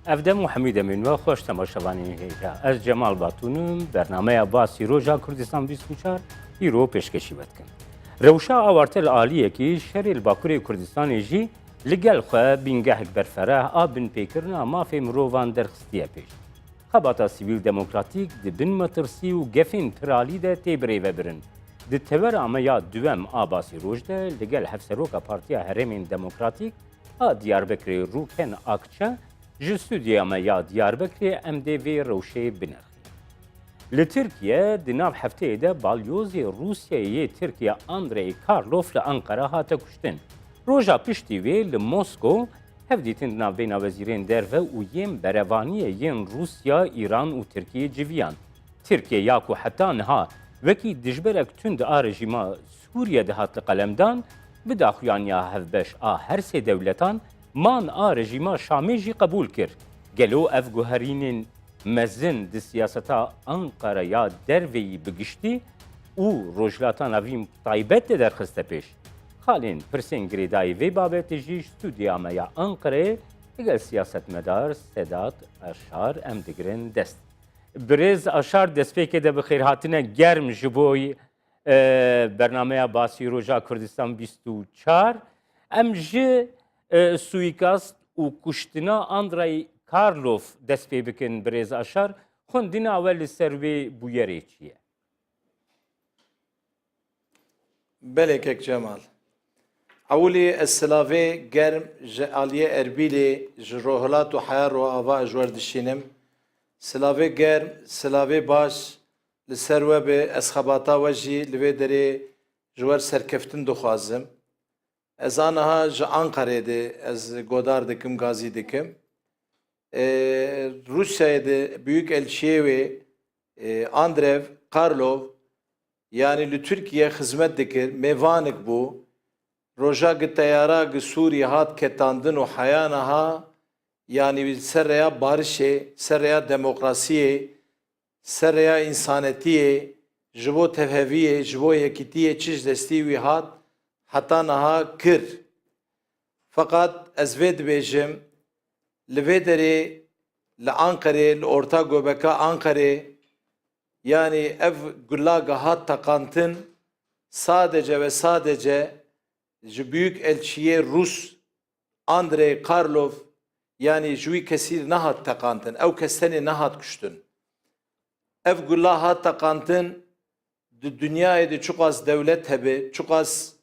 افدم و حمید امین و خوش تماشاوانی هیجا از جمال باتونم برنامه باسی روژا کردستان 24 ایرو پیشکشی بکن. روشا آوارتل عالیه که شهر الباکوری کردستان جی لگل خواه بینگهک برفره آبن پیکرنا مافی مروان درخستیه پیش. خباتا سیویل دموکراتیک دبن مترسی و گفین پرالی ده تیبری وبرن. د تور آمیا دوام آباسی روش ده لگل حفظروکا پارتیا هرمین دموکراتیک دیاربکری روکن آکچه ji stûdiyama ya Diyarbekirê em dê vê rewşê binirxînin. Li Tirkiye di nav hefteyê de balyozê Rûsyayê Tirkiye Andrei Karlov li Ankara hate kuştin. Roja piştî wê li Moskow hevdîtin di navbeyna wezîrên derve û yên berevaniyê yên Rûsya, İran û Tirkiye civiyan. Tirkiye ya ku heta niha wekî dijberek tund a rejîma Sûriye de hat li qelemdan bi daxuyaniya hevbeş a her sê dewletan مان آ رژیما شامی جی قبول کرد. گلو اف گوهرینین مزن دی سیاستا انقره یا دروی بگشتی او روجلاتان اویم طایبت در خسته پیش. خالین پرسین گریدای وی بابت جی استودیاما یا انقره اگر سیاست مدار سدات اشار ام دگرن دست. برز اشار دست پیکه ده بخیر هاتنه گرم جبوی برنامه باسی روژا کردستان 24 ام جی سویکاست و کشتنا آندرای کارلوف دست پی بکن برز اشار خوندنا اول سروی بویری چیه؟ بله کک جمال اولی السلاوی گرم جعالیه اربیلی جروهلات و حیار و آوا جور دشینم سلاوی گرم سلاوی باش لسروه به اسخباتا وجی لوی دری جور سرکفتن دخوازم از آنها ج انقره از گودار دکم گازی دکم روسیa'da büyük elçiye ve Andrev Karlov yani Türkiye hizmet dikir mevanik bu roja gitayara gi Suriye hat ketandın o hayanaha yani seraya barışe seraya demokrasiye seraya insanetiye jibo tevheviye jibo yekitiye çiş desti ve hat hatta naha kir. Fakat ez ve dibêjim li vê derê li Ankarê li orta gobeka Ankarê yani ev gulaga hat teqantin sadece ve sadece ji büyük elçiye Rus Andrei Karlov yani ji wî kesî nehat teqantin ew kes tenê nehat kuştin. Ev gula hat teqantin di dünyayê de çok az devlet hebe çok az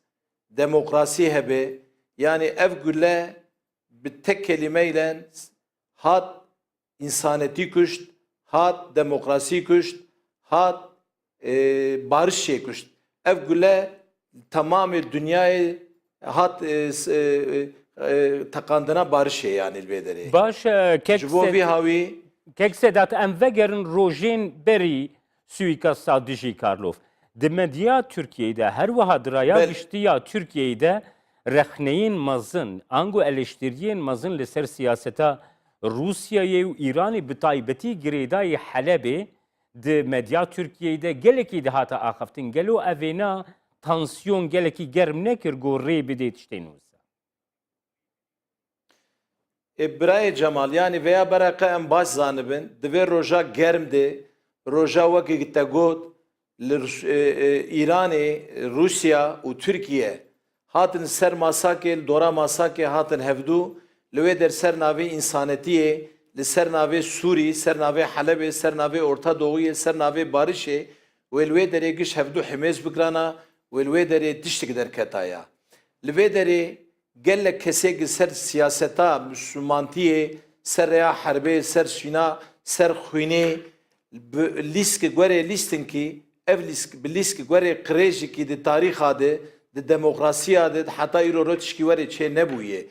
demokrasi hebe yani ev gülle bir tek kelimeyle hat insaneti kuşt, hat demokrasi kuşt, hat barış kuşt. Ev gülle tamamı dünyayı hat takandına barış yani elbederi. Baş kek sedat em vegerin rojên berî suikast Dijî Karlov. Di medya Türkiye'de her vaha diraya giştiya Türkiye'de rexneyin mazın, ango eleştiriyen mazın li ser siyaseta Rusya'yı ve İran'ı bi taybeti girêdayê Helebê di medya Türkiye'de gelekî dihata axaftin gelo evêna tansiyon gelekî germ nekir got rê bidê tiştên wisa. Birayê Cemal yani veya beraka em baş zanibin divê roja germ de roja wekî te got İran'ı, Rusya ve Türkiye hatın ser masake, dora masake hatın hevdu lüve der ser navi insanetiye, li ser navi Suri, ser navi Halep, ser navi Orta Doğu'ye, ser navi barışe ve lüve dere giş hevdu himez bikrana ve lüve dere diştik der ketaya. Lüve dere gelle kesek ser siyaseta Müslümantiye, ser ya harbe, ser şina, ser khuyne liske göre listin ki ev lisk göre kreji ki de tariha de demokrasiya de hatta irorotişki veri çe nebuye.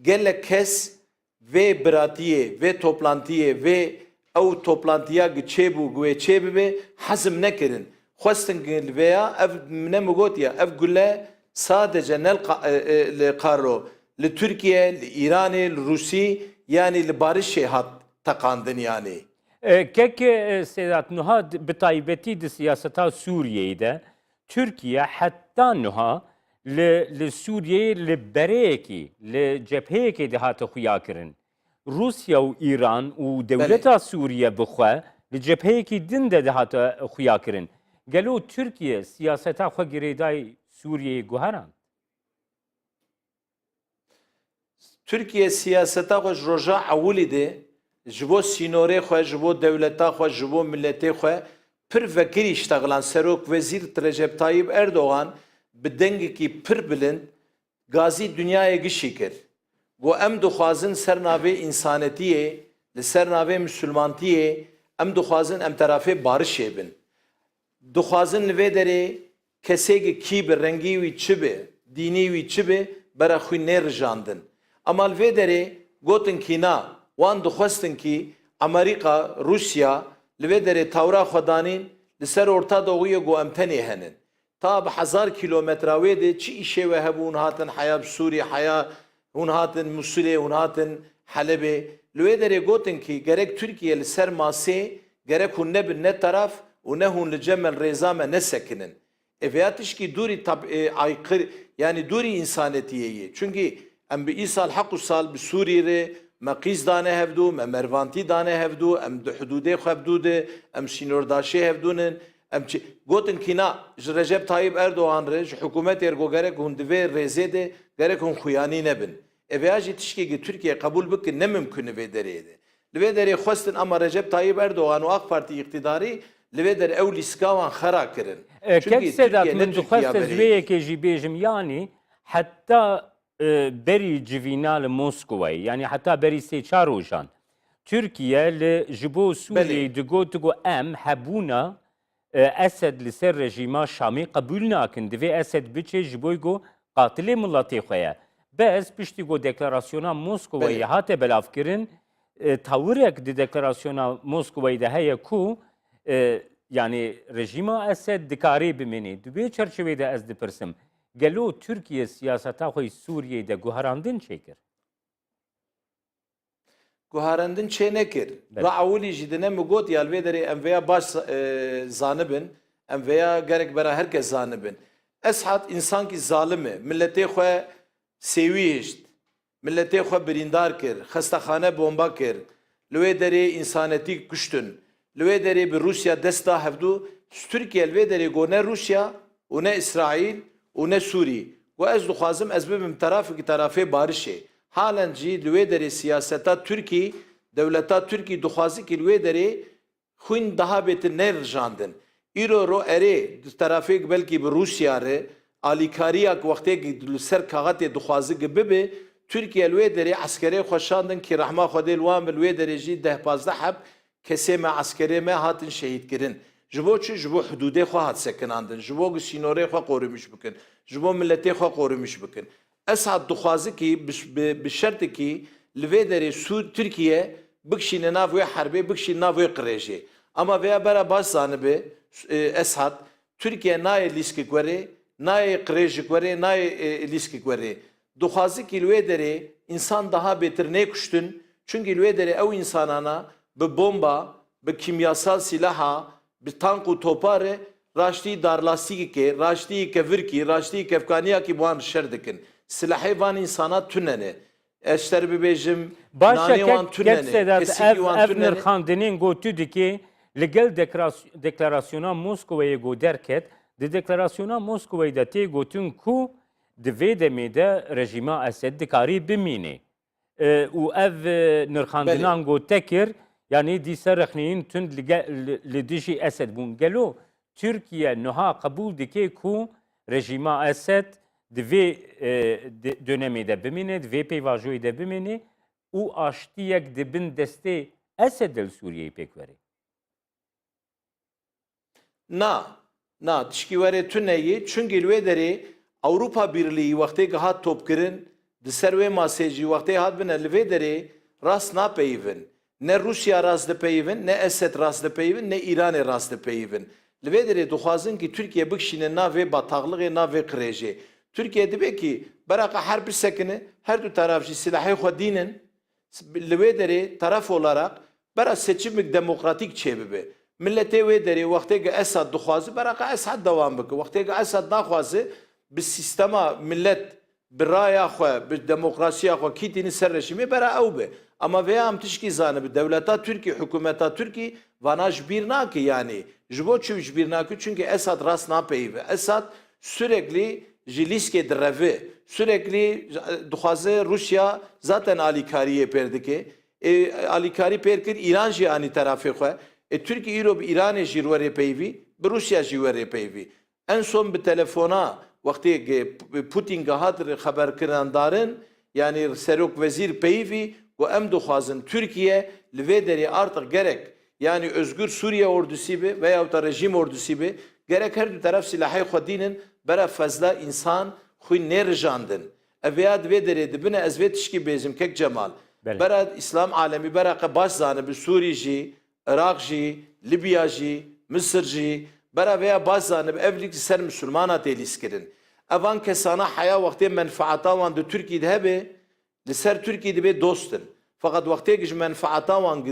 Gelle kes ve biratiye ve toplantiye ve o toplantıya geçebu ve çebebe hazım nekirin. Xwestin veya ev ne mugot ya ev gülle sadece nel karo li Türkiye, li İran, li Rusi yani li barış hat takandın yani. Kek Sedat Nuha bi taybetî di siyaseta Sûriyeyê de Türkiye heta niha li Sûriyeyê li bereyekî li cepheyekê de hate xuya kirin. روسیا و ایران و دولتا سوریه بخوا لجبهەیەکی din de dihata xuyakirin. Gelo Türkiye siyaseta xwe girêdayê Sûriyeyê guheran. Türkiye siyaseta xwe ji roja ewilî de ji bo sînorê xwe, ji bo dewleta xwe, ji bo milletê xwe pir vekirî iştexilan Serok Wezîr Recep Tayyip Erdoğan bi dengekî pir bilind gazî dünyayê gişî kir. Got em dixwazin ser navê însanetiyê, li ser navê Müslûmantiyê em dixwazin em terafê barişê bin. Dixwazin li vê derê kesekî kî bi rengî wî çi be, dînî wî çi be, bera xwî nêrijandin. Ama li vê derê gotin kîna wan dixwestin kî Amerîka, Rusya li vê derê tawra xwe danîn li ser Orta Doğuyê got em tenê henin. Ta bi hezar kilometra wê de çi îşê we hebû hûn hatin heya bi Sûrî, heya hûn hatin Musulê, hûn hatin Helebê. Li vê derê gotin kî gerek Türkiye li ser masê gerek hûn nebin ne taraf û ne hûn li cemel rêza me nesekinin. Vêya tişkî dûrî aykır yani dûrî însanetiyê. Çünkü em bi îsal heq û sal bi Sûrî re me qîz dane hevdû, me mervantî dane hevdû, em di hudûdê xwe hevdû em sînordaşê hevdûnin. Em gotin kîna ji Recep Tayyip Erdoğan re ji hikûmetê ergo gerek hûn di vê rêzê de gerek hûn xuyanî nebin. Vêya jî tişkekî Türkiye qebûl bikin ne mümkün vê derê de. Li vê derê xwestin ama Recep Tayyip Erdoğan û AK Parti iktidarî li vê derê ew lîska wan xera kirin. Kek sedat min dixwest ez vê yekê jî bêjim yanî heta berî civîna li Moskowayê yani heta berî sê çar rojan Türkiye li ji bo Sûriyeyê digot em hebûna Esed li ser rejîma Şamê qebûl nakin. Divê Esed biçe ji bo got qatilê miletê xwe ye. Bez piştî got deklarasyona Moskowayê hate belavkirin tawirek di deklarasyona Moskowayê de heye ku yani rejîma Esed dikarî bimînî. Di vê çerçevê de ez dipirsim. Gelo Türkiye siyaseta xwe Sûriyeyê de guherandin çêkir? Guherandin çê nekir. Ra ewilî jî di ne min got ya li vê derê em vêya baş zanibin, em vêya gerek bera herkes zanibin. Esad însankî zalim e. Milletê xwe sêwî hişt. Milletê xwe birîndar kir. Xestexane bomba kir. Li vê derê însanetî kuştin. Li vê derê bi Rusya dest da hevdû. Türkiye li vê derê got ne Rusya û ne İsraîl û ne Sûrî. Got ez dixwazim ez bibim terafekî terafê barişê. Halen jî li vê derê siyaseta Türkî, dewleta Türkî dixwaze ki li vê derê xwîn daha bêtir nerijandin. Îro ro erê di terafê belkî bi Rusya re alîkariya wextê li ser kaxetê dixwaze ki bibe Türkiye li vê derê eskerê xwe şandin ki rehma Xwedê li wan bi li vê derê jî 10-15 heb kesê me eskerê me hatin şehîdkirin. Ji bo çi? Ji bo hudûdê xwe hat sekinandin. Ji bo sînorê xwe qorûmiş bikin. Ji bo milletê xwe qorûmiş bikin. Esad dixwaze ki bi şertekî li vê derê Türkiye bikişîne nav wê herbê, bikişîne nav wê qirêjê. Ama vêya bera baş zanibe Esad, Türkiye nayê lîskek werê, nayê qirêjik werê, nayê lîskek werê. Dixwaze ki li vê derê însan daha bêtir nekuştin. Çünkü li vê derê ew însanana bi bomba, bi kimyasal silaha, bi tank û toparê raştî darlastikê, raştî kevirkî, raştî kevkaniyakî wan şer dikin. Silahê van însana tunene. Ez ter bibêjim Başa nanê wan tunene. Kesikî wan ev tunene. nirxandinên gotu dike li gel deklarasyona Moskowayê got derket di deklarasyona Moskowayê de tê gotin ku di vê demê de rejîma Esed dikarî bimîne. Û ev nirxandinan got tekir yani dîsa rexneyîn tund li dijî Esed bûn. Gelo Türkiye niha qebûl dike ku rejîma Esed di vê dönemê de bimîne, di vê peyvajoyê de bimîne û aştiyek dibin destê Esedê li Sûriyeyê pêk were. Na, tişkî werê tuneyê çünkü li vê derê Avrupa Birliği wextê hat topkirin di ser wê masê jî wextê hat bine li vê derê rast napeyivin. Ne Rusya rast dipeyivin, ne Esed rast dipeyivin, ne İranê rast dipeyivin. Li vê derê dixwazin ki Türkiye bikişîne nav vê bataxliqê, nav vê qirêjê. Türkiye dibe ki beraqa her bir sekini, her du taraf jî silahê xwe dînin, li vê derê taraf olarak bera seçimik demokratik çêbibe. Milletê wê derê wextê ki Esad dixwaze beraqa Esad dewam bike. Wextê ki Esad naxwaze bi sistema millet برای خو به دموکراسی خو کیتین سر رژیمی برای او به اما وی هم تشکی زانه به دولت ترکی حکومت ترکی واناش بیر ناکی yani جبو چوش بیر ناکی çünkü Esad rast napeyve Esad sürekli jiliske dreve sürekli duhaze Rusya zaten alikariye perdike alikari perkir İran yani tarafı xo Türkiye İran İran jirwere peyvi Rusya jirwere peyvi en son bir telefona vakti Putin gahadır haber kırandarın yani serok vezir peyvi ve em duhazın Türkiye livederi artık gerek yani özgür Suriye ordusu gibi veya da rejim ordusu gibi gerek her bir taraf silahı xudinin bera fazla insan xuy nerjandın eviyad vederi dibine ezvet işki bezim kek cemal bera İslam alemi bera baş zanı bir Suriye Irak Libya Mısır برا ویا باز زانب evlilik ser Müslümana teliskirin. Evan kesana haya vakti menfaata van de Türkiye debe li ser Türkiye debe dostun. Fakat vakti ki menfaata van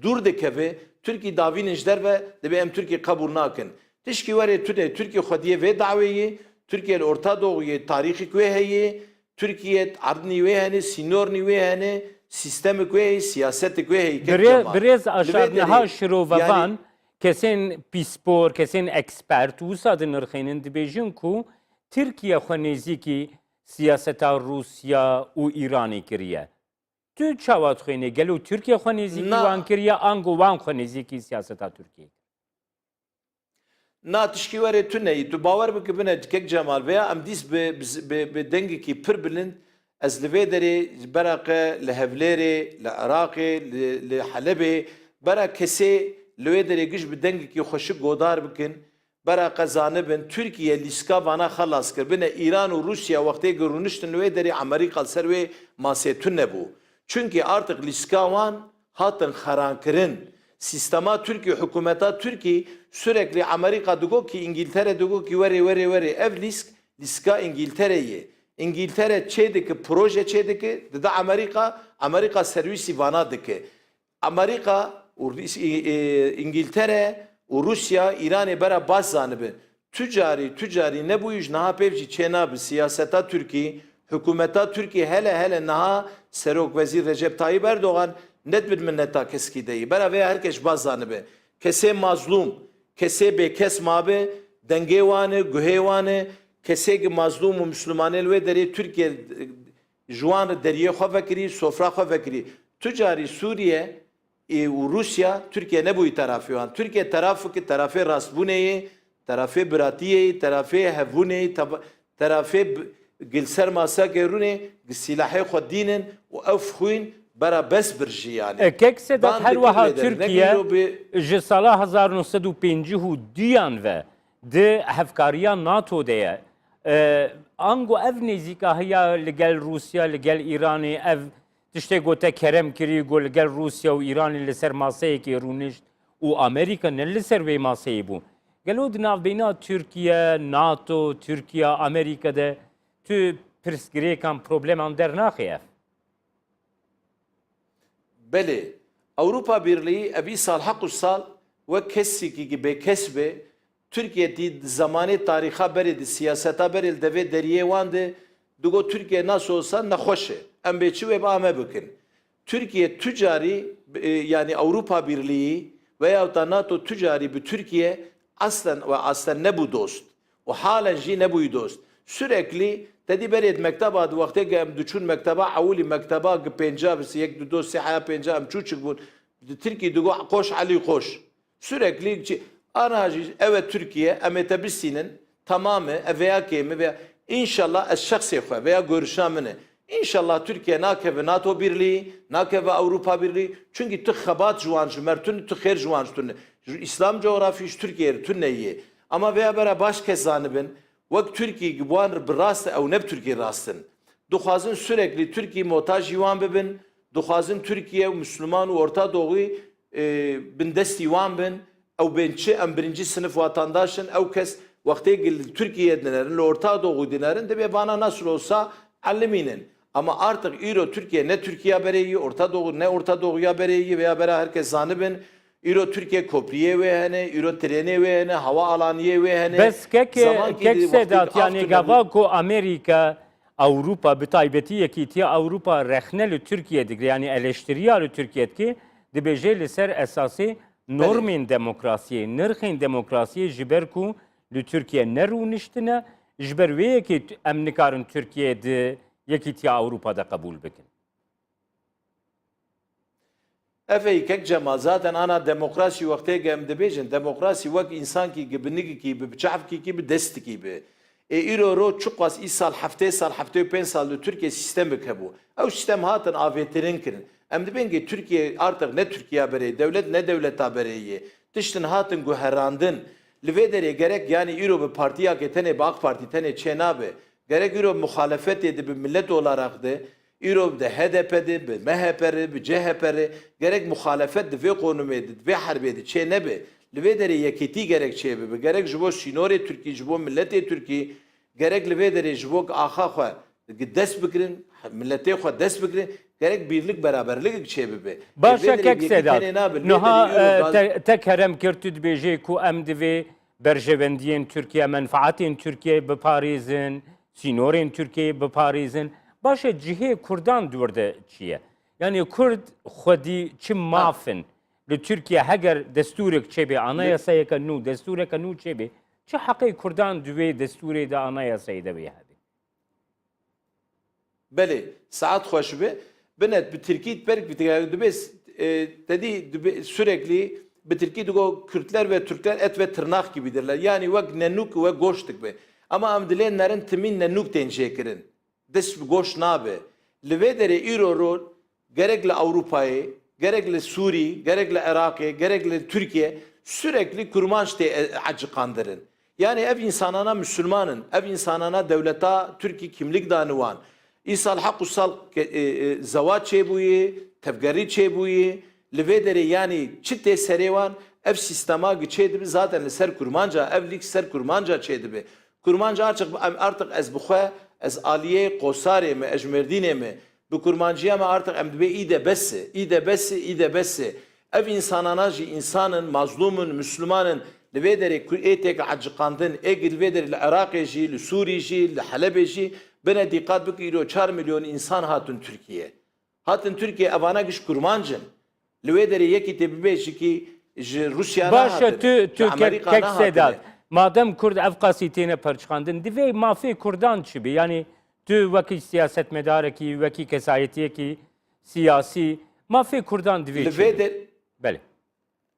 dur de keve Türkiye davin ejder ve debe em Türkiye kabul nakin. Tişki var Türkiye xadiye ve daveyi Türkiye Orta Doğu'yu tarihi kuveyhi Türkiye ardni ve hani sinor ve hani sistemi kuveyhi siyaset kuveyhi. Biraz aşağı neha şirovavan kesin pispor, kesin ekspert u sadın ırxinin dibêjin ku Türkiye xwe nêzîkî siyaseta Rusya û İranê kiriye. Tu çawa dixwînî gelo Türkiye xwe nêzîkî wan kiriye an ku wan xwe nêzîkî siyaseta Türkiye? Na tişkî were tu neyî tu bawer bike bine kek Cemal veya em dîs bi dengekî pir bilind ez li vê derê beraqe li Hevlêrê, li Iraqê, li Helebê bera kesê لوی دری گش بدنگ کی خوشی گودار بکن برای قزانه بن ترکیه لیسکا وانا خلاص کر بین ایران و روسیا وقتی گرونشتن لوی دری امریکا سر و ماسیتون نبو çünkü artık liska van hatın xarankirin sistema Türkiye hükümeta Türkiye sürekli Amerika diyor ki İngiltere diyor ki veri ev liska İngiltere'yi İngiltere çedeki proje çedeki de Amerika servisi vana deki Amerika İngiltere و Rusya İran'ı bera baş zanıbı tücari ne bu iş naha pevci çenabı siyaseta Türkiye hükümeta Türkiye hele naha Serok Vezir Recep Tayyip Erdoğan net bir minneta keski deyi bera veya herkes baş zanıbı kese mazlum kese bekes mabe dengevanı gühevanı kese ki mazlum Müslümanel ve deri Türkiye juan deriye xwe vekiri sofra xwe vekiri tücari Suriye و روسیا ترکیه نبوی طرفی وان ترکیه طرفی که طرف راستبونه طرف براتی طرف هفونه طرف گلسر ماسا گرونه سلاح خود دینن و اف خوین برا بس برجی yani کک سدات هر وها ترکیه جسالا 1950 دیان و ده هفکاریا ناتو ده انگو اف نزیکا هیا لگل روسیا لگل ایرانی اف تشتی گوته کرم کری گل گل روسیا و ایران لسر ماسه کی رونشت و امریکا نه لسر وی ماسه بو گلو دناو بینا ترکیه ناتو ترکیه امریکا ده تو پرسگری کام پروبلم اندر ناخیه بله Avrupa Birliği evi sal hakus sal ve kessi ki be kesbe Türkiye di zamanı tariha beredi siyaseta beril deve deriye vandı dugo Türkiye nasıl olsa nahoşe embeçi ve bağme bakın. Türkiye tücari yani Avrupa Birliği veya da NATO tücari bir Türkiye aslen ne bu dost. O halen ne bu dost. Sürekli dedi bered mektaba adı vakti gem düşün mektaba avuli mektaba Pencab siyek dost sihaya Pencab çuçuk bu. Türkiye digo koş Ali koş. Sürekli anacı evet Türkiye emetebisinin tamamı veya kemi veya İnşallah eşşaksi veya görüşamını. İnşallah Türkiye nakeve NATO Birliği, nakeve Avrupa Birliği. Çünkü tıkhabat juancı, mertün tıkher juancı. İslam coğrafyası Türkiye tünneyi. Ama veya bera baş kezanibin. Vak Türkiye gibuan birrast ev neb Türkiye rastın. Duhazın sürekli Türkiye muhtaç yuvan bibin. Duhazın Türkiye Müslüman Orta Doğu'yu bin desti yuvan bin. Ev bençi em birinci sınıf vatandaşın ev kes vakti Türkiye dinlerin, Orta Doğu dinlerin de bana nasıl olsa alleminin. Ama artık Euro Türkiye ne Türkiye bereyi, Orta Doğu ne Orta Doğu'ya bereyi veya bera herkes zanibin. Euro Türkiye köprüye ve hani, Euro treni ve hani, hava alanıye ve hani. Bes kek sedat yani gava ko Amerika Avrupa bi taybetî yekîtiya Avrupa rexne li Türkiye digre yani eleştiriya li Türkiye'deki dibêje li ser esasê normên demokrasiyê, nirxên demokrasiyê ji ber ku li Türkiye nerûniştine ji ber wê yekî em nikarin Türkiye di yekîtiya Avrupa'da kabul bikin. Ev kek Cemal zaten ana demokrasi vakti gem dibêjin demokrasi wek insan ki gibi gibi bi çavki gibi dest gibi. İro çok sal heftê pênc sal li Türkiye sistemik hebû. Ew sistem hatin avêtirin kirin. Em dibên ki Türkiye artık ne Türkiye berê devlet ne devleta berê tiştin hatin guherandin. Li vê derê gerek yani îro bi partiyakê tenê bi AK Parti tenê çê nabe. Gerek îro muhalefetê de bi millet olarak de îro de HDP'de, bi MHP'de, bi CHP'de gerek muhalefet de vê konumê de vê herbê de çê nebe. Li vê derê yekîtî gerek çê bibe. Gerek ji bo şînorê Türkî, ji bo milletê Türkî, gerek li vê derê ji bo axa xwe dest bikirin, milletê xwe dest bikirin, gerek birlik beraberlik çê bibe. Başa kek Sedat. Niha tek herem kir tu dibêjê ku em divê berjevendiyên Türkiye, menfaatên Türkiye biparêzin, sînorên Türkiye biparêzin. Başa cihê Kurdan durde çiye? Yani Kurd xwedî çi mafin li Türkiye heger desturek çêbê anayasayeka nû, destureka nû çêbê, çi heqê Kurdan divê desturê de anayasayê de bê hebe? Belê, saat xweş be. Binet bi Tirkî berk bi dibe dedi sürekli bi Tirkî digo Kürtler ve Türkler et ve tırnak gibidirler. Yani vek nenuk ve goştuk be. Ama em dilê nerin timîn nenuk tên çêkirin. Dest bi goş nabe. Li vê derê îro gerek li Avrupayê, gerek li Sûrî, gerek li Iraqê, gerek li Türkiye sürekli kurmanç tê acıkandirin. Yani ev insanana Müslümanın, ev insanana devleta Türkiye kimlik danıvan. İsal hakusal zevat çêbûyê, tevgerî çêbûyê, li vê derê yani çi tê serê wan ev sistema çê dibe zaten li ser kurmanca, ev lîk ser kurmanca çê dibe. Kurmanca artık ez bixwe ez aliyê Qosarê me, Ejmerdînê me, bi kurmanciya me artık em dibe îde besse. Ev insanana jî insanın, mazlumun, Müslümanın li vê derê êtek acıkandin, êgir li vê derê li Iraqê jî, li Sûrî jî, li Helepê jî bine dikkat bik îro 4 milyon insan hatun Türkiye. Hatun Türkiye evana giş kurmancın. Li vê derê yekî tê bibêjî ki ji Rusya'na Başa hatin. tu kek Sedat. Madem Kurd ev qasîtêne perçikandin, divê mafê Kurdan çi bê? Yani tu wekî siyasetmedarekî, wekî kesayetiyekî siyasî, mafê Kurdan divê çi bê? Belê.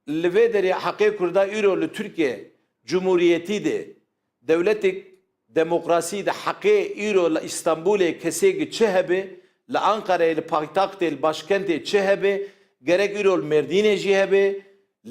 Li vê derê heqê Kurda îro li Türkiye Cumhuriyetî de devletek demokrasi de heqê îro li İstanbulê kesê çi hebe, li Ankara'yê li paytaxtê li başkentê çi hebe, gerek îro li Merdînê jî hebe,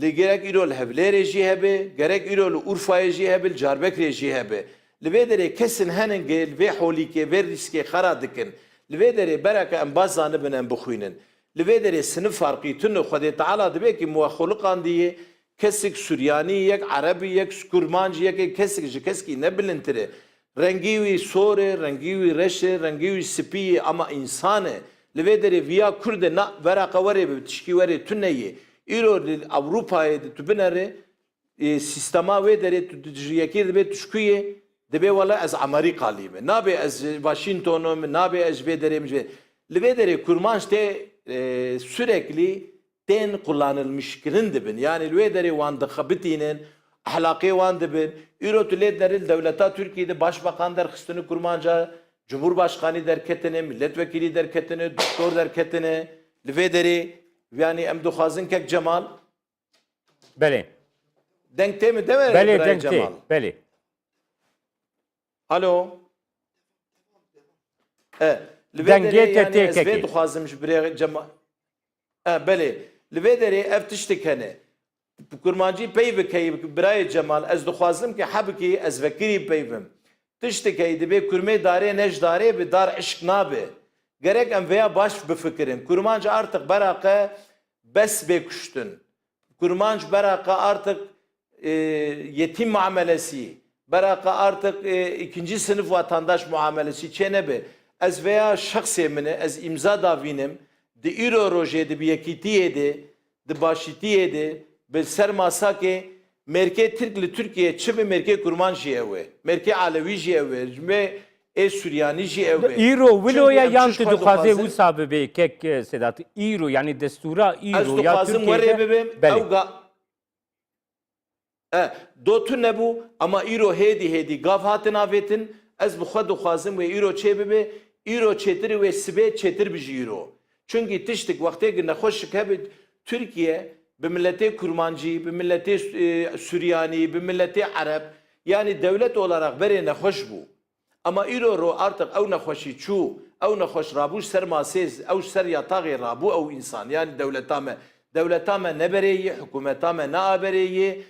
li gerek îro li Hewlêrê jî hebe, gerek îro li Urfayê jî hebe, li Carbekrê jî hebe. Li vê derê kesin henin li vê holîkê vê riskê xera dikin. Li vê derê bereke em baz zanibin em bixwînin. Li vê derê sinif farqî tune Xwedê Teala dibe ki muxoliqan diye kesik Suryanî yek, Erebî yek, Kurmancî yek, kesik ji keskî ne bilintire. Rengî wî sor e, rengî wî reş e, rengî wî spî ye ama insan e. Li vê derê viya Kurd e na veraka were bi tişkî were tune ye. îro li Avrupayê de tu binere sistema wê derê tu ji yekê dibe tuşkuyê dibe wala ez Amerîka lîme. Nabe ez Washington'um, nabe ez vê derê mi li vê derê kurmanç tê sürekli tên kullanılmışkirin dibin. Yani li vê derê wan dixebitînin, ahlakê wan dibin. îro tu lê derê devleta Türkiye'de başbakan derxistini kurmanca, Cumhurbaşkanı derketine, milletvekili derketine, doktor derketine, li vê derê yani em dixwazin kek Cemal. Belê. Denk tê mi demere Belê Birayê denk Cemal? tê. Belê. Alo. Li vê Dengê derê te yani ez têkekê. vê dixwazim ji Birayê Cemal. Belê. Li vê derê ev tiştek hene. Kurmancî peyv bikeyî Birayê Cemal ez dixwazim ki hebikî ez vekirî peyvim. Tiştekî dibe kurmê darê nej darê bi dar eşk nabe. Gerek em veya baş bifikirin. Kurmancı artık beraka bes bekuştun. Kurmancı beraka artık yetim muamelesi. Beraka artık ikinci sınıf vatandaş muamelesi. Çenebe. Ez veya şahs emine ez imza davinim. De îro rojê de bi yekîtiyê de de başîtiyê de bi ser masa ki merkê Türk li Türkiye çi bi merkê kurman jî ew e. Merkê Alevi jî ew e. Süryani jî ew be. ایرو ولویا Çünkü em یان çiş تو xwe دخوازه dixwazin, و ساببه کک سدات ایرو یعنی دستورا ez ایرو یا dixwazim werê ترکیه bibim بله ew dotun nebû ama îro hêdî hêdî gav hatin avêtin ez bi xwe dixwazim wê îro çê bibe îro çêtir wê sibê çêtir bijî îro. Çünkü tiştik wextê nexweşik hebe Türkiye bi milletê Kurmancî, bi milletê Süryanî, bi milletê Arab yani devlet olarak berê nexweş bû. Ama îro ro artık ew nexweşî çû, ew nexweş rabû ser masê, ew ser yatağê rabû ew însan yani devleta me. Devleta me ne bereyî, hikûmeta me ne abereyî,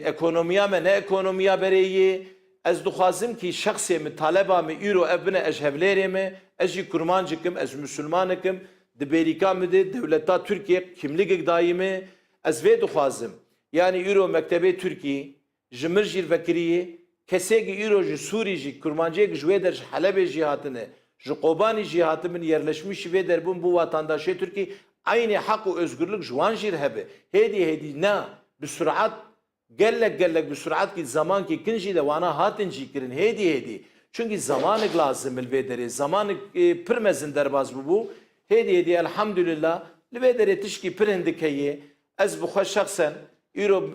ekonomiya me ne ekonomiya bereyî. Ez dixwazim ki şexsê min taleba me îro ev bine ez hevlêrê me, ez jî Kurmancikim, ez Müslümanekim, di bêrîka me de devleta Türkiye kimlikek dayî me, ez vê dixwazim. Yani îro mektebê Türkiye, ji mir jî vekiriyê, kesekî îro ji Sûrî jî Kurmanciyek ji wê der ji Helebê jî hatine, ji Qobanî jî hatibin yerleşmiş jî vê derbûn bu vatandaşê Türkiye aynı hak û özgürlük ji wan jî hebe. Hêdî hêdî ne bi sürat gelek bi sürat ki zaman ki kin jî de wana hatin jî kirin hêdî hêdî. Çünkü zamanık lazım li vê derê. Zamanık pir mezin derbas bû. Hêdî hêdî elhamdülillah li vê derê tişkî pir hindik heye. Ez bi xwe şexsen îro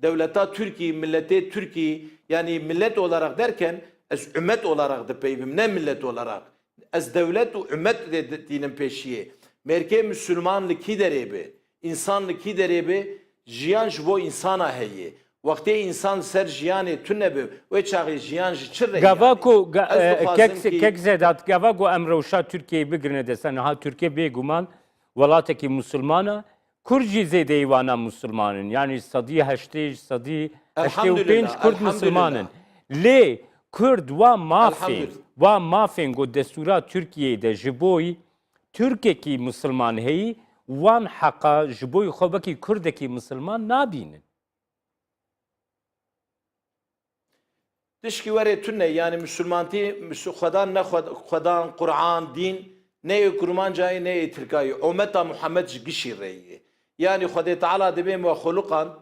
devleta Türkiye, milletê Türkiye yani millet olarak derken ez ümmet olarak da peyvim ne millet olarak. Ez devlet û ümmet dînim peşiye. Merke Müslümanlık ki derebe, insanlık ki derebe, jiyan ji bo insana heye. Vakti insan ser jiyanê tunebe ve çağı jiyan ji çir re. گاوا کو ki کک زدات گاوا کو امروشا ترکیه بگرنه دستن ها ترکیه بگومان ولاته کی مسلمانه کرجی زیده ایوانا مسلمانن yani صدی هشتی صدی هشتی و پنج کرد مسلمانن لی کرد و مافین گو دستورا ترکیه ده جبوی ترکیه کی مسلمان هی وان حقا جبوی خوبه کی کرده کی مسلمان نابینن Dişki were tune yani Müslümanti Xudan ne Xudan Kur'an din ne Kurmancayı ne Türkayı ummeta Muhammed gişi reyi. Yani Xuda Teala debe ve hulukan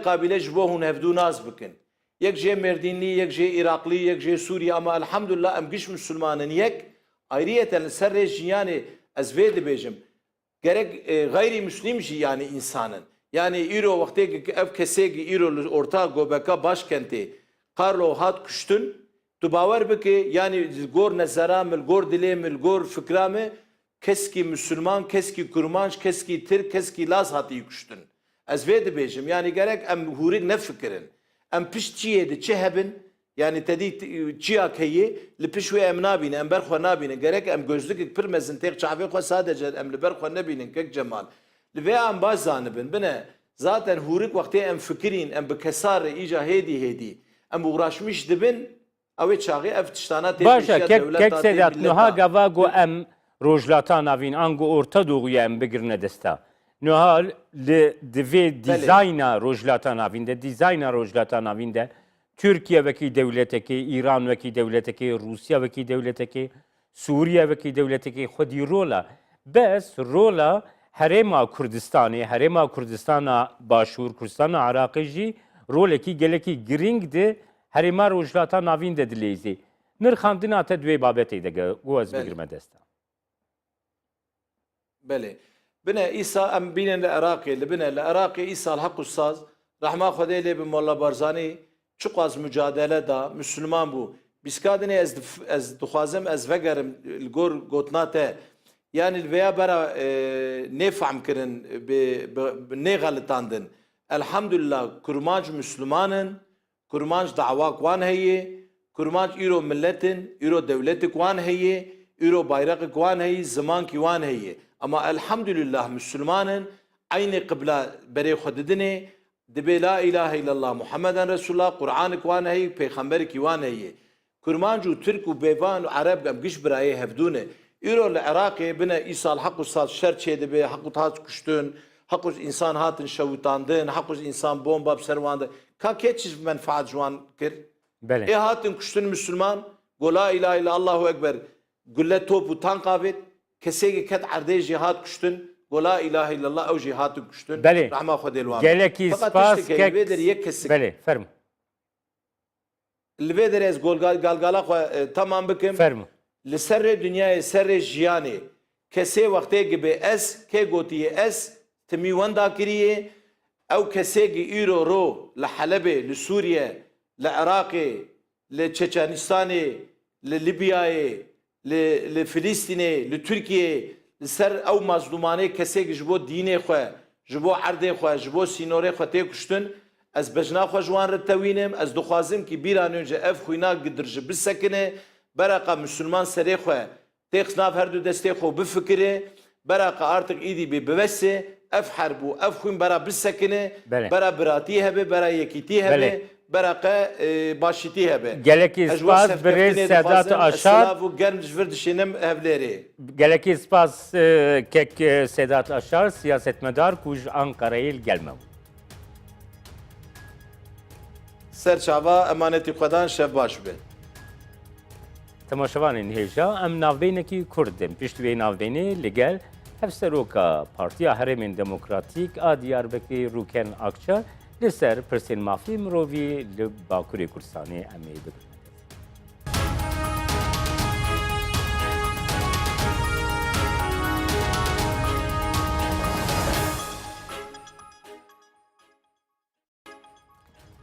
kabile jbohun hevdu naz bikin. Yek je Merdinli, yek je Irakli, yek je Suriye ama elhamdülillah em giş Müslümanın yek ayrıyeten serre yani ez ve dibejim. Gerek gayri Müslim jî yani insanın. Yani İro vakti ev kesegi İro orta Gobeka başkenti Karlo hat kuştun. Tu bawer bike yani gor nezaramil, gor dilemil, gor fikramı keski Müslüman, keski Kurmanç, keski Türk, keski Laz hati kuştun. Ez ve dibêjim yani gerek em hurik ne fikirin. Em pişçiye de çi hebin yani tedî çiyak heye li piş ve em nabîne, em berxwe nabîne. Gerek em gözlük pir mezin tek çavê xwe sadece em li berxwe nebînin kek cemal. Li vê em baş zanibin bine zaten hurik vakti em fikirîn em bi kesarê îca hêdî em uğraşmış dibin ew çağı ev tiştana tê Başa kek sedat nuha gava go em rojlata navîn an go orta doğuya em bigirne desta. Nuha li divê dîzayna rojlata navîn de dîzayna rojlata navîn de Türkiye vekî devletekê, İran vekî devletekê, Rusya vekî devletekê, Suriye vekî devletekê xwedî rola. Bes rola Herêma Kurdistanê, Herêma Kurdistana Başûr, Kurdistana Iraqê jî rolekî gelekî giring di herêma rojlata navîn de dilêzî. Nirxandina te divê babetê de got ez bigirme desta. Belê. Bine îsa em bînin li Iraqê, li bine li Iraqê îsal heq û saz, rehma Xwedê lê bi Molla Barzanî çi qas mücadele da Müslüman bû. Bîskadinê ez dixwazim ez vegerim li gor gotina te. Yani li vêya bera nêfehm kirin nêxelitandin. Elhamdülillah Kurmanc Müslümanın, Kurmanc davak wan heye, Kurmanc îro milletin, îro devletik wan heye, îro bayrakik wan heye, zamankî wan heye. Ama elhamdülillah Müslümanın aynı kıbla berê xwe didinê dibe la ilahe illallah Muhammeden Resulullah Kur'anik wan heye, peyxemberikî wan heye. Kurmanc û Türk û Bêvan û Arab em giş birayê hevdûne. îro li Iraqê bine îsal heq û saz şer çê dibe, heq û hat kuştun, heq û insan hatin şewitandin, heq û insan bomba bi ser wan de. Ka kê çî menfaat ji wan kir? Belê. Hatin kuştun Müslüman, go la ilahe illallah Allahu ekber. Gülle top û tank avêt, kesekî ket erdê jî hat kuştun, go la ilahe illallah ew jî hatin kuştun. Belê. Rahma Xwedê li wan. Gelekî Fakat spas tiştekî kek. vê derê yek kesik. Belê, fermo. li vê derê ez galgala xwe tamam bikim. فرمو Li serê dünyayê serê jiyanê kesê wextê gibe ez kê gotiye ez timî wenda kiriye ew kesekî îro ro li Helebê, li Sûriye, li Iraqê, li Çeçenistanê, li Libyayê, li Filîstînê, li Tirkiyeyê li ser ew mazlûmanê kesekî ji bo dînê xwe, ji bo erdê xwe, ji bo sînorê xwe tê kuştin, ez bejna xwe ji wan re tewînim, ez dixwazim ki bîran önce ev xwîna gidirji bisekine, beraqa Müslüman serê xwe tê xnav her du destê xwe bifikire, beraqa artık îdî bê bivese, ev herbû, ev xwîn bera bisekine, Bele. bera biratî hebe, bera yekîtî hebe, Bele. beraqa başîtî hebe. geleki Ez ji spas wan برێز sevkeftinê سەدات dixwazim, ez aşar silav û germ ji vir dişînim hevlêrê. geleki spas kek Sedat Aşar siyasetmedar kuj Ankara'yı gelmev. Serçava emanetî xwedan şev baş be. Temaşevanên hêja em navbênekî Kurd in. Pişt vê navbênê li gel hevseroka Partiya Herêmên Demokratîk a Diyarbekirê Rûken Akçe li ser pirsên mafî mirovî li Bakurê Kurdistanê em ê bibin.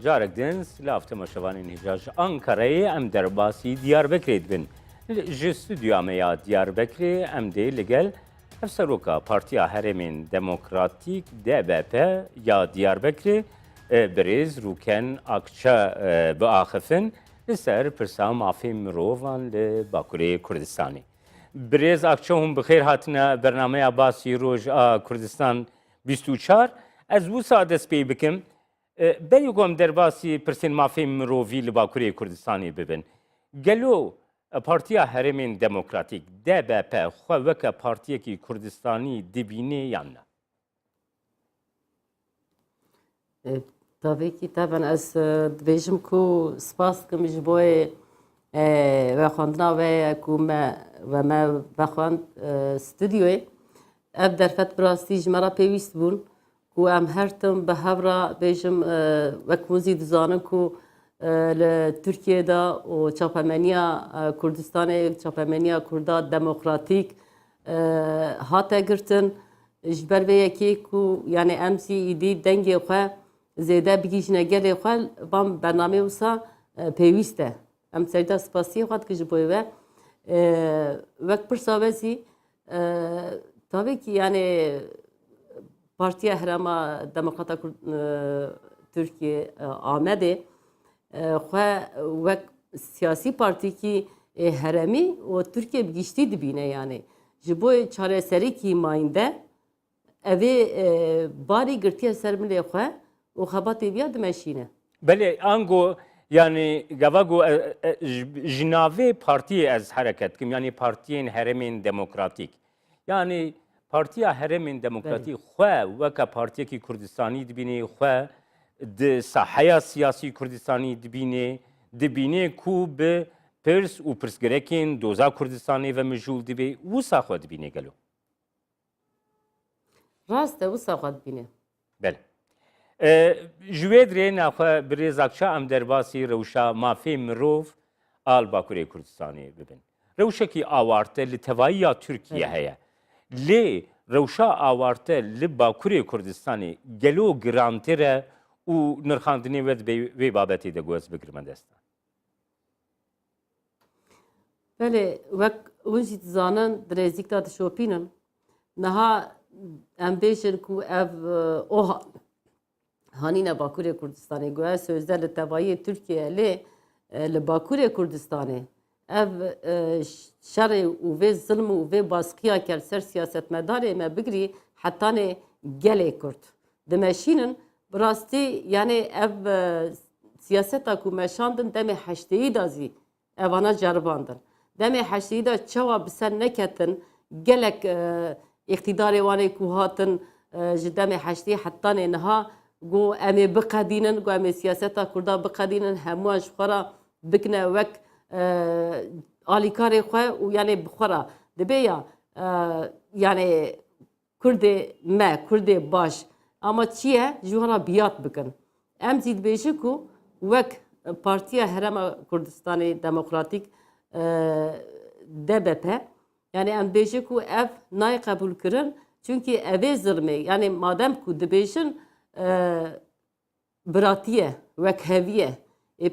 Carek din silav temaşevanên hêja ji Ankara'yê em derbasî Diyarbekirê dibin. Ji stûdyoya me ya Diyarbekirê em dê li gel hevseroka Partiya Herêmên Demokratîk DBP ya Diyarbekirê birêz Rûken Akçe biaxifin li ser pirsa mafê mirovan li Bakurê Kurdistanê. Birêz Akçe hûn bi xêr hatine bernameya basî roj a Kurdistan 24. Ez wisa dest pê bikim. Berî ku em derbasî pirsên mafê mirovî li Bakurê Kurdistanê bibin. Gelo Partiya Herêmên Demokratîk DBP xwe weke partiyekî Kurdistanî dibîne yan ne? Tabii ki taban ez dibêjim ku spas dikim ji bo vexwendina wê ku me vexwend stûdyoyê ev derfet bi rastî ji me re pêwîst bûn ku em her tim bi hev re bêjim wek hûn dizanin ku li Tirkiyeyê û çapemeniya Kurdistanê çapemeniya Kurda demokratîk hate girtin ji ber vê yekê ku yani em jî îdî dengê xwe zêde bigîjine gelê xwe van bernamê wisa pêwîst e. Em serîda spasiyê xwe dikin ji bo we. Wek pirsa we jî tabii ki yani Partiya Herêma Demokrata Türkiye Amedê xwe wek siyasî partîkî heremî û Tirkiye bi giştî dibîne yani. Ji bo çareserîkî mayînde evê barî girtiye ser milê xwe û xebatê viya dimeşîne. Belê ango yani gavago ji navê partiyê ez hereket dikim yani Partiyên Herêmên Demokratîk. Yani Partiya Herêmên Demokratîk xwe weke partiyekî Kurdistanî dibîne xwe di saheya siyasî Kurdistanî dibîne ku bi pirs û pirsgirekên doza Kurdistanê ve mijûl dibe wisa xwe dibîne gelo. Rast e wisa xwe dibîne. Bele. Ji wê dirê naxwe birêz Akçe em derbasî rewşa mafê mirov al Bakurê Kurdistanê bibin. Rewşekî awarte li tevayiya Tirkiye heye. Lê rewşa awarte li Bakurê Kurdistanê gelo girantir e û nirxandinê we vê babetê de got bigirim destan. Belê wek hûn jî dizanin dirêzik da dişopînin niha em bêjin ku ev o hanîne Bakurê Kurdistanê goya sözde li tevayê Tirkiye lê li Bakurê Kurdistanê ev şerê û vê zilm û vê baskiya ker ser siyasetmedarê me bigirî hetanê gelê Kurd dimeşînin bi rastî yani ev siyaseta ku meşandin demê heşteyî da zî evana ceribandin. Demê heşteyî da çawa bi ser neketin gelek îqtîdarê wanê ku hatin ji demê heşteyî hetanê niha got em ê biqedînin got em ê siyaseta Kurda biqedînin hemûwan ji xwe re bikine wek alîkarê xwe û yanê bi xwe re dibe ya yani Kurdê me Kurdê baş ama çi ye ji wan re biyat bikin. Em jî dibêjin ku wek Partiya Herema Kurdistanê Demokratîk DBP yani em bêje ku ev nayê qebûl kirin çünkü evê zilmê yani madem ku dibêjin biratiye wekheviye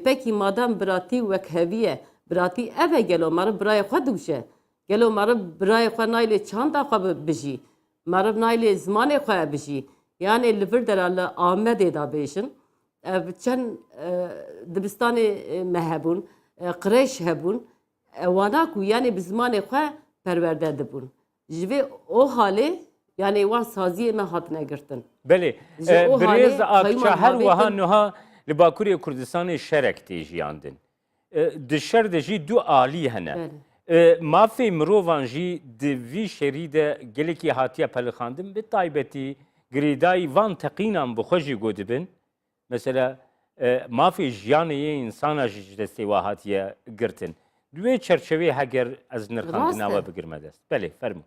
pekî madem biratî wekheviye biratî ev e gelo meriv birayê xwe dişe gelo meriv birayê xwe naylê çanda xwe bijî meriv naylê zimanê xwe bijî yani li vir dera li Amedê da bêjin ev çend dibistanê me hebûn qirêj hebûn wana ku yani bi zimanê xwe perwerde dibûn ji vê o halê yani wan saziyê me hatine girtin بله Ji o برێز halê ئاکچە xeyman هەروەها mavê نوها li Bakurê Kurdistanê şerek tê jiyandin. Di şer de jî du alî hene. Mafê mirovan jî di vî şerî de gelekî hatiye pelixandin bi taybetî girêdayî van teqînan bi xwe jî got dibin. Mesela mafê jiyanê yê insana jî ji destê wa hatiye girtin. Di wê çerçevê heger ez nirxandina we bigirme dest. Belê fermû.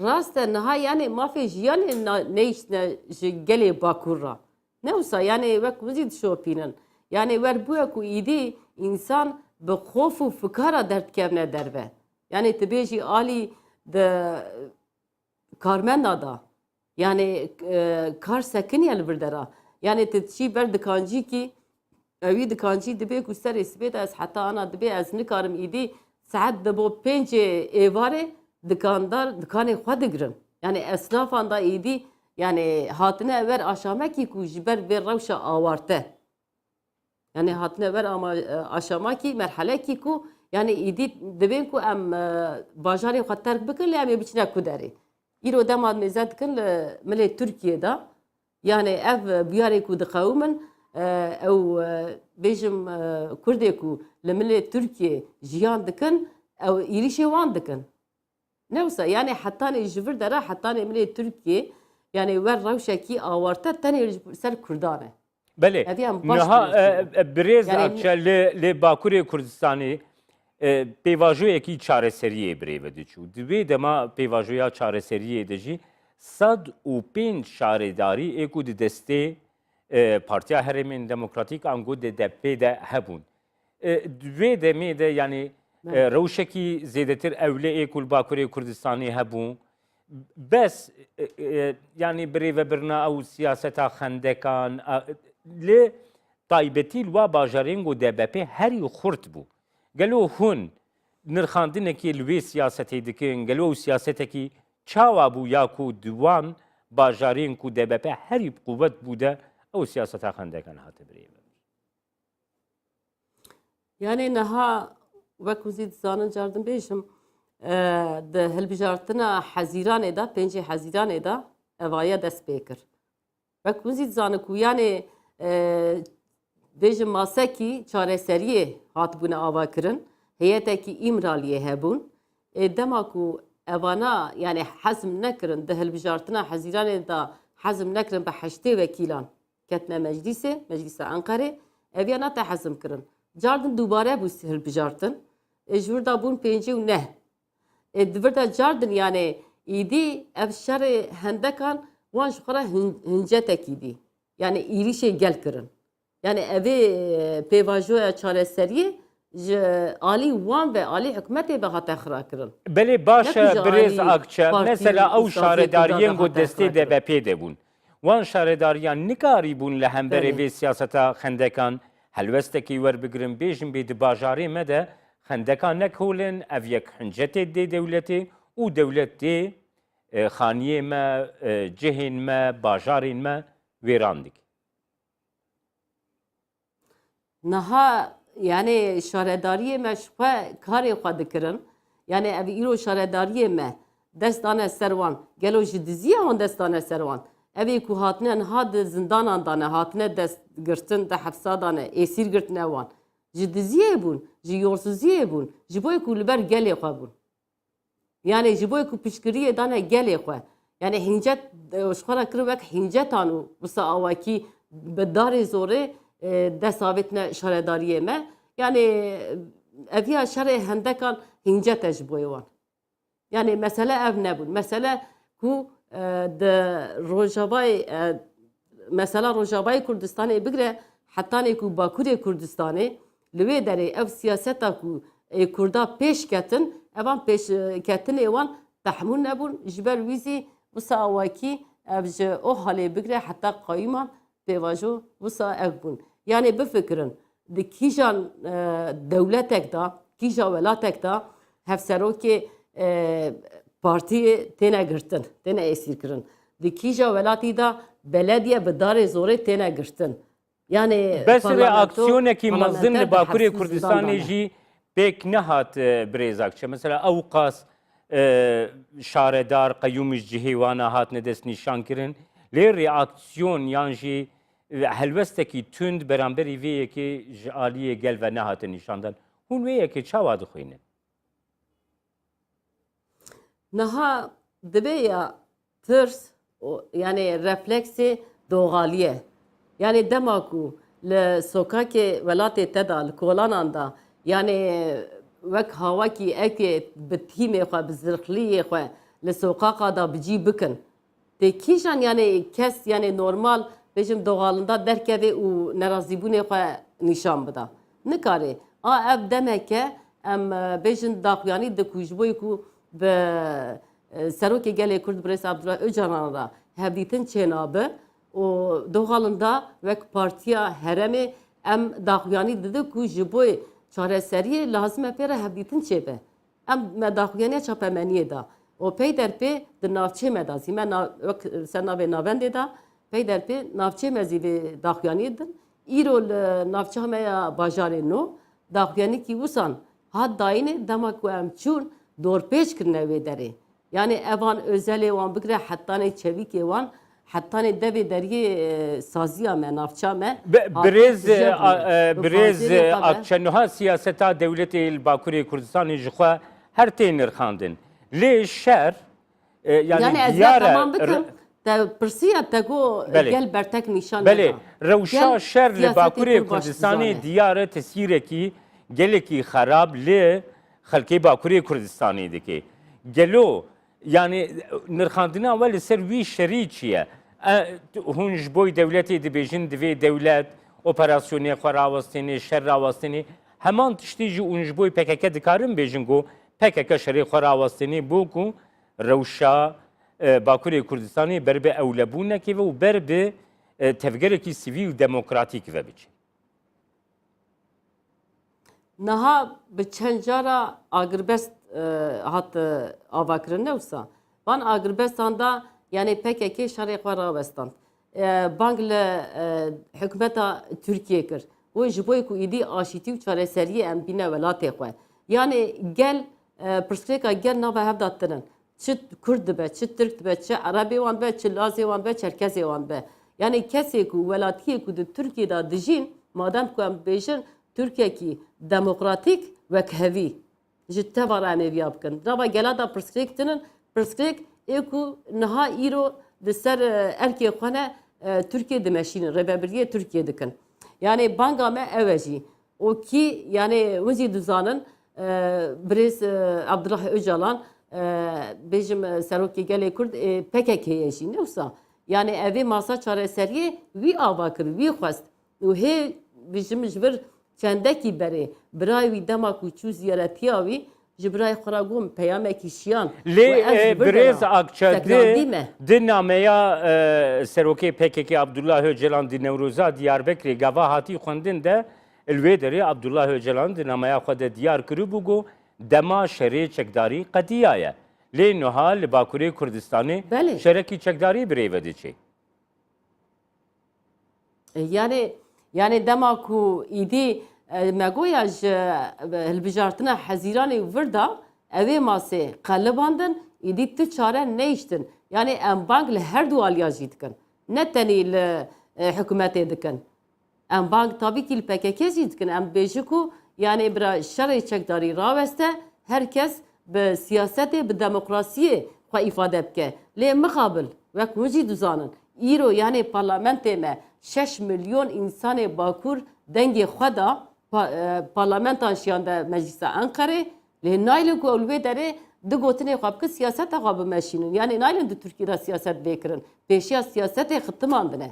Rast e niha yani mafê jiyanê neyişne ji gelê Bakur ra. Ne wisa yani wek wizî dişopînin. Yani werbûye ku îdî însan bi xof û fikara derdkevne derve. Yani tu bêjî alî di karmenda da. Yani kar sekiniye li vir dera. Yani tu çî ber dikancîkî evî dikancî dibe ku serê sibê de ez heta ana dibe ez nikarim îdî saet di bo 5 êvarê dikandar dikanê xwe digirin. Yani esnafan da îdî yani hatine ver aşamekî ku ji ber vê rewşa awarte. Yani hatine ver ama aşamakî merhelekî ku yani îdî dibên ku em bajarê xwe terk bikin lê em ê biçine ku derê. Îro dema mêze dikin li milê Tirkiye da yani ev biyarê ku diqewimin ew bêjim Kurdê ku li milê Tirkiye jiyan dikin ew êrişê wan dikin. Ne wisa yani hetanê ji vir dera hetanê milê Tirkiye yani wer rewşekî awarte tenê ser Kurdan e. Belê Eviyan baş niha birêz Yani- akçe li Bakurê Kurdistanê pêvajoyekî çareseriyê birêve diçû. Di vê dema pêvajoya çareseriyê de jî 105 şaredarî ê ku di destê Partiya Herêmên Demokratîk an got de DP de hebûn. Di vê demê de yani rewşekî zêdetir ewlê ê ku li Bakurê Kurdistanê hebûn. Bes yani birêvebirina ew siyaseta xendekan li taybetî li wa bajarên got DBP herî xurt bû. Gelo hûn nirxandinekê li wê siyasetê dikin, gelo ew siyasetekî çawa bû ya ku di wan bajarên ku DBP herî bi qûwet bû de ew siyaseta xendekan hate birêve. Yani niha wek wî dizanin cardim bêjim di hilbijartina hezîranê da pêncê hezîranê da evaya dest pê kir. Wek wî dizanin ku yani bêjim masekî çareseriyê hatibûne avakirin heyetekî îmraliyê hebûn dema ku evana yani hezm nekirin di hilbijartina hezîranê da hezm nekirin bi heştê wekîlan ketine meclîsê Enqerê eviya nate hezm kirin. Cardin dubare bû hilbijartin ji wir da bûn pêncî û neh. Di vir de cardin yani îdî ev şerê hendekan wan ji xwe re hincetekî dî. Yani êrişê gel kirin. Yani evê pêvajoya çareseriyê ji alî wan ve alî hikûmetê ve hate xira kirin. Belê baş e Nekû ji birêz alî akçe partî mesela ew û şaredariyên saziyê got Kurda destê da DBP de bûn. Wan şaredariyan nikarî bûn li hemberê Belê. vê siyaseta xendekan helwestekî werbigirin bêjin bê di bajarê me de xendekan nekholin ev yek hincetê dê dewletê û dewlet dê xaniyê me, cihên me, bajarên me wêran dik. Niha yani şaredariyê me ji xwe karê xwe dikirin. Yani ev îro şaredariyê me dest dane ser wan gelo ji diziya wan dest dane ser wan. Evê ku hatine niha di zindanan dane hatine dest girtin di hepsa dane êsîr girtine wan. Ji diziyê bûn, ji yorsuziyê bûn, ji bo ku li ber gelê xwe bûn. Yani ji bo ku piştgiriyê dane gelê xwe. Yani hincet ji xwe re kir wek hincetan û wisa awakî bi darê zorê destavêtine şaredariyê me. Yani eviya şerê hendekan hincete ji bo wan. Yani mesele ev nebûn. Mesele ku di Rojavayê mesela Rojavayê Kurdistanê bigire حتی نیکو باکوری کردستانی لوی داره اف سیاست کو کردا پیش کتن اوان پیش کتن اوان تحمل نبون جبر ویزی وسا واکی ابج او حالی بگره حتی قایمان پیواجو وسا اکبون یعنی بفکرن دی کیجان دولتک دا کیجا ولاتک دا هفسرو که parti tene girtin, tene esir kirin. Di kîja welatî da belediye bi darê zorê tene girtin. Yani بس reaksiyonekî mezin li Bakurê Kurdistanê jî pêk nehat birêzakçe. Mesela ew qas şaredar qeyûm ji hêwana hatine dest nîşan kirin. Lê reaksiyon yan jî helwestekî tund beramberî vê yekê ji aliyê gel ve nehatin nîşandan. Hûn vê yekê çawa dixwînin? Naha dibe ya tırs yani refleksi doğaliye. Yani demaku le sokake velatê te da li kolanan da yani wek hawakî eke bi tîmê xwe bi zirxiliyê xwe li sokaqa da bicî bikin. Tê kîjan yani kes yani normal bêjim doğalında derkevê û nerazîbûnê xwe nîşan bida. Nikare. A ev demeke em bêjin daxuyanî diku ji bo ku به سروکی گلی کرد برای عبدالله öcalan را هفدیتن چنابه و دوغالندا وک پارتیا هرمی ام داخویانی دیده کو جبوی چاره سریه لازمه پیره هفدیتن چه به ام داخویانی چاپمنیه دا و پی در پی در نافچه مدازی من سرناوه ناونده دا پی در پی نافچه مزی به داخویانی دن ایرو نافچه همه باجاره نو داخویانی کی وسان هات داینه دما کو ام چون دور پیش کرنه وی داره یعنی اوان özeli وان بگره حتی نه چویک وان حتی نه دوی دری سازیا من نافچا من برز اکشنها سیاستا دولت باکوری کردستان جخوا هر تینر خواندن لی شهر yani diyara tamam bakın da persiya tago gel bertek nişan بله روشا شهر لباکوری کردستانی دیاره تسیرکی geleki خراب لی خلکی باکوری کردستانی دکی گلو yani nirxandina ve li ser wî şerî çi ye hûn ji bo dewletê dibêjin divê dewlet operasyonê xwe rawastînê şer rawastînê heman tiştî jî hûn ji bo PKK dikarin bêjin got PKK şerê xwe rawastînê bû ku rewşa Bakurê Kurdistanê ber bi ewlebûnekê ve û ber bi tevgerekî sivî û demokratîk ve biçe. Naha bi çend cara agirbest hat avakirin ne wisa. Van agirbestan da yani PKK şerê xwe rawestan. Bang li hikûmeta Tirkiye kir. û ji bo ku îdî aşîtî û çareseriyê em bîne welatê xwe. Yani gel pirsgirêka gel nava hev da tirin. Çi Kurd dibe, çi Türk dibe, çi Erebê wan be, çi Lazê wan be, Çerkezê wan be. Yani kesê ku welatiyê ku di Tirkiye da dijîn madem ku em bêjin Türkiye'ki demokratik ve khevi. Jitte var emeviya bkin. Rava gelada perskriktinin perskrik eku naha iro de ser erkeğe khane Türkiye demeşinin rebebirliğe Türkiye dikin. Yani banga me eveci. O ki yani uzi düzanın Brez Abdullah Öcalan bejim seroki gele Kurd PKK'ye jî ne wisa. Yani evi masa çareseriye vi avakir vi xwest. û hê bejim ji vir çendekî berê birayê wî dema ku çû ziyaretiya wî ji birayê xwe ra gom peyamekî şiyan Birêz Akça di nameya serokê PKK Abdullah Öcalan di Newroza Diyarbekirê gava hatî xwendin de li wê derê Abdullah Öcalan di nameya xwe de diyar kiribû got dema şerê çekdarî qetiya ye. Lê niha li Bakurê Kurdistanê şerekî çekdarî birê ve diçe. Yani dema ku îdî me goya ji hilbijartina hezîranê vir da evê masê qelibandin îdî ti çare neyiştin. Yani em bang li her du aliya jî dikin. Ne tenî li hikûmetê dikin. Em bang tabî ki li PKK jî dikin. Em bêjî ku yani bira şerê çekdarî raweste herkes bi siyasetê bi demokrasiyê xwe îfade bike. Lê mixabil wek hûn jî dizanin. îro yani parlamentê me 6 milyon insanê Bakur dengê xwe da parlamentan şiyan de Meclisa Enqerê lê naylin ku ew li wê derê di gotinê xwe bike siyaseta xwe bimeşînin. Yani naylin di Tirkiye de siyaset bêkirin. Pêşiya siyasetê xitiman dine.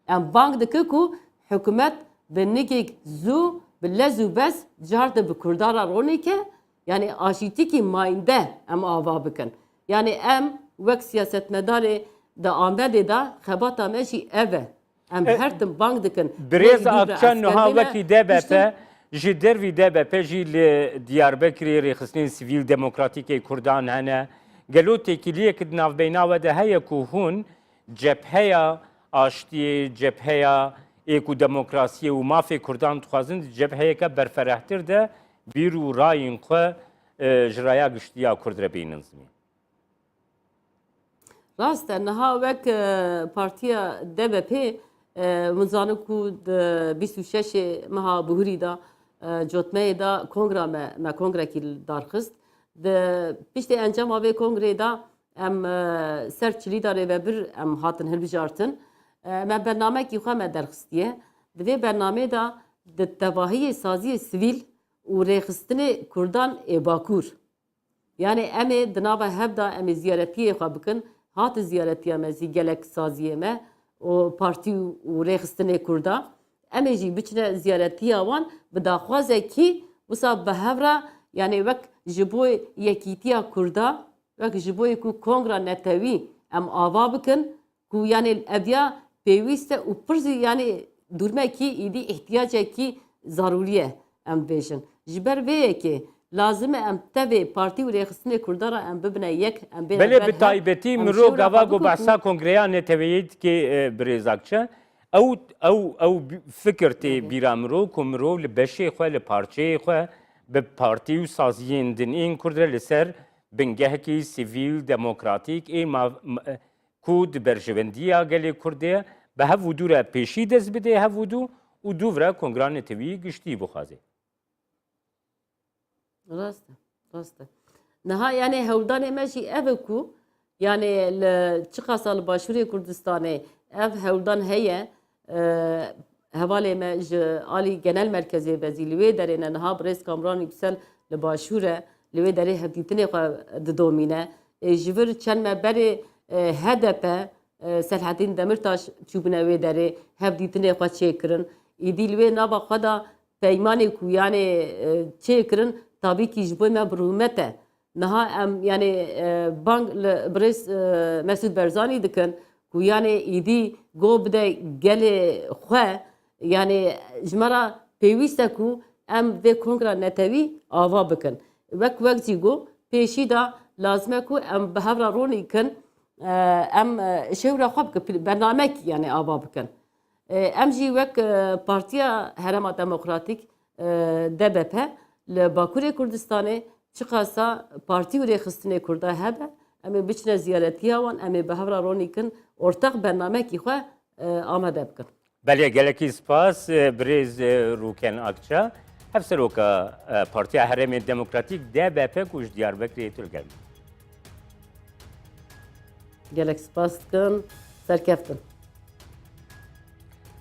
Em bang dike ku hükümet benlik zu billezu bes cardı bu kurdara ronike yani aşitiki mayinde em ava bikin. Yani em vek siyasetmedarı da Ahmet'e da xebata meşi eve. Em her tim bank dikin. Birêz akçan niha wekî DBP ji dervî DBP jî li Diyarbekirê rêxistinên sivîl demokratîkê Kurdan hene. Gelo têkiliyek di navbeyna we de heye ku hûn cepheya aştiyê, cepheya êku demokrasiyê û mafê Kurdan dixwazin cepheyeke berferehtir de bîr û rayên xwe ji raya giştiya Kurd re bînin zimîn. Rast e niha wek partiya DBP mizanı ku 26 meha buhurî da cotmeyê da kongra me kongrekî darxist. Di piştî encama vê kongrê da em ser çilîda rêvebir em hatin hilbijartin. Me bernamekî xwe me derxistiye. Di vê bernamê da di tevahiyê saziyê sivîl û rêxistinê Kurdan ê Bakur. Yani em ê di nava hev da em ê ziyaretiyê xwe bikin. Hatı ziyaretiya me zî gelek saziyê me o partî û rêxistinê Kurda. Em ê jî biçine ziyaretiya wan bi daxwazekî wisa bi hevra yani wek ji bo yekîtiya Kurda wek ji bo ku kongra netewî em ava bikin ku yani evya pêwîst e û pir yani durmekî îdî ihtiyacekî zarûriye em bêjin. Ji ber vê yekê lazım em tevê partî û rêxistinê Kurda ra em bibine yek em bêne Belê bi taybetî mirov gava got behsa kongreya neteweyê dike birêzakçe ew fikir tê bîra mirov ku mirov li beşê xwe li parçeyê xwe bi partî û saziyên dinên Kurd re li ser bingehekî sivîl demokratîk ê ku di berjevendiya gelê Kurdê bi hev û dû re pêşî dest bide hev û dû û dû re kongra netewî giştî bixwaze. Rast rast. Niha yani hewldanê me jî ev e ku yani li çiqasa li Başûrê Kurdistanê ev hewldan heye hevalê me ji alî genel merkezê vezî li wê derê ne niha Birêz Kamran Yüksel li Başûr li wê derê hevdîtinê xwe didomîne. Ji vir çend me berê HDP Selahattin Demirtaş çûbûne wê derê hevdîtinê xwe çêkirin. Îdî li wê nava xwe da peymanê ku yani çêkirin tabii ki ji bo me birûmet e. Niha em yani bank Birêz Mesûd Berzanî dikin ku yani îdî go bide gelê xwe yani ji me ra pêwîst e ku em vê kongra netewî ava bikin. Wek jî got pêşî da lazim e ku em bi hevra ronî kin em şewra xwe bikin bernamek yani ava bikin. Em jî wek Partiya Herêma Demokratîk DBP li Bakurê Kurdistanê çiqasa partî û rêxistinê Kurda hebe em ê biçine ziyaretiya wan em ê bi hevra ronî kin ortak bernamekî xwe amade bikin. Belê gelekî spas Birêz Rûken Akça hev seroka Partiya Herêmê Demokratîk DBP ku ji Diyarbekirê tul gelm. Gelek spas dikin serkeftin.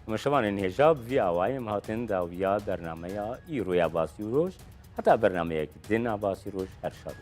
Meşevanên hêja vî awayê em hatin dawiya bernameya îroya basî û roj heta bernameyek din a basî roj her şad.